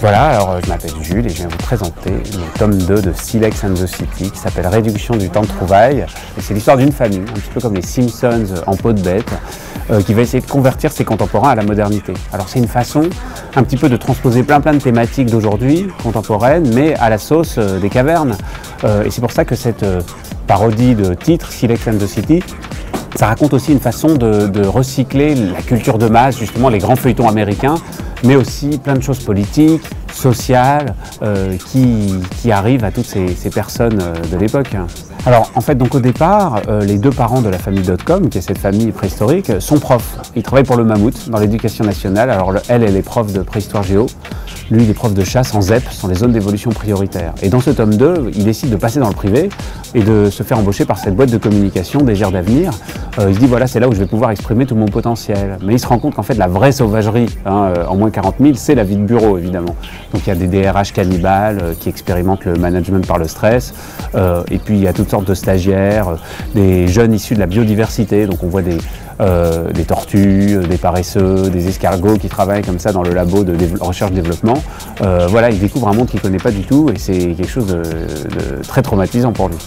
Voilà, alors je m'appelle Jules et je viens vous présenter le tome 2 de Silex and the City qui s'appelle Réduction du temps de trouvaille. Et c'est l'histoire d'une famille, un petit peu comme les Simpsons en peau de bête, qui va essayer de convertir ses contemporains à la modernité. Alors c'est une façon un petit peu de transposer plein de thématiques d'aujourd'hui, contemporaines, mais à la sauce des cavernes. Et c'est pour ça que cette parodie de titre, Silex and the City, ça raconte aussi une façon de recycler la culture de masse, justement les grands feuilletons américains, mais aussi plein de choses politiques, sociales, qui arrivent à toutes ces personnes de l'époque. Alors en fait, donc au départ, les deux parents de la famille Dotcom, qui est cette famille préhistorique, sont profs. Ils travaillent pour le Mammouth, dans l'éducation nationale. Alors elle est prof de préhistoire géo. Lui, il est prof de chasse en ZEP, sont les zones d'évolution prioritaires. Et dans ce tome 2, il décide de passer dans le privé et de se faire embaucher par cette boîte de communication des Gères d'avenir. Il se dit, voilà, c'est là où je vais pouvoir exprimer tout mon potentiel. Mais il se rend compte qu'en fait, la vraie sauvagerie, en moins 40 000, c'est la vie de bureau, évidemment. Donc il y a des DRH cannibales qui expérimentent le management par le stress. Et puis il y a toutes sortes de stagiaires, des jeunes issus de la biodiversité. Donc on voit des tortues, des paresseux, des escargots qui travaillent comme ça dans le labo de recherche-développement. Voilà, il découvre un monde qu'il ne connaît pas du tout et c'est quelque chose de très traumatisant pour lui.